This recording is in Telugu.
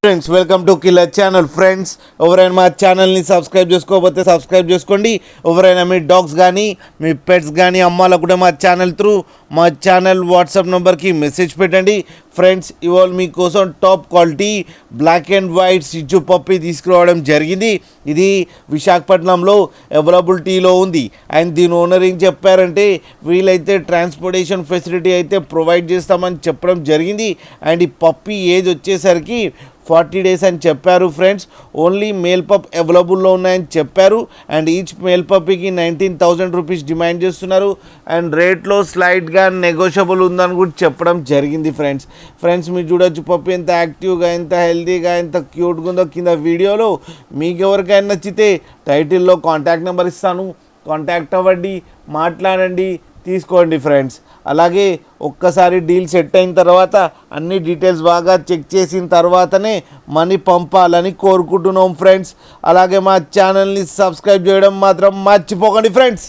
Friends welcome to killer channel. Friends ఎవరైనా మా ఛానల్ని సబ్స్క్రైబ్ చేసుకోకపోతే సబ్స్క్రైబ్ చేసుకోండి. ఎవరైనా మీ డాగ్స్ కానీ మీ పెట్స్ కానీ అమ్మాలకు కూడా మా ఛానల్ వాట్సాప్ నెంబర్కి మెసేజ్ పెట్టండి. ఫ్రెండ్స్ ఇవాళ మీకోసం top quality black and white సిజ్జు పప్పి తీసుకురావడం జరిగింది. ఇది విశాఖపట్నంలో అవైలబిలిటీలో ఉంది. అండ్ దీని ఓనర్ ఏం చెప్పారంటే వీలైతే ట్రాన్స్పోర్టేషన్ ఫెసిలిటీ అయితే ప్రొవైడ్ చేస్తామని చెప్పడం జరిగింది. అండ్ ఈ పప్పి ఏజ్ వచ్చేసరికి 40 days అని చెప్పారు. ఫ్రెండ్స్ ఓన్లీ మేల్ పప్ అవైలబుల్లో ఉన్నాయని చెప్పారు. అండ్ ఈచ్ మేల్ పప్పీకి 19,000 రూపీస్ డిమాండ్ చేస్తున్నారు. అండ్ రేట్లో స్లైడ్గా నెగోషియబుల్ ఉందని కూడా చెప్పడం జరిగింది. ఫ్రెండ్స్ మీరు చూడొచ్చు పప్పి ఎంత యాక్టివ్గా, ఎంత హెల్తీగా, ఎంత క్యూట్గా ఉందో కింద వీడియోలో. మీకు ఎవరికైనా నచ్చితే టైటిల్లో కాంటాక్ట్ నెంబర్ ఇస్తాను, కాంటాక్ట్ అవ్వండి, మాట్లాడండి, తీసుకోండి. ఫ్రెండ్స్ అలాగే ఒక్కసారి డీల్ సెట్ అయిన తర్వాత అన్ని డీటెయిల్స్ బాగా చెక్ చేసిన తర్వాతనే మనీ పంపాలని కోరుకుంటున్నాం. ఫ్రెండ్స్ అలాగే మా ఛానల్ని సబ్స్క్రైబ్ చేయడం మాత్రం మర్చిపోకండి. ఫ్రెండ్స్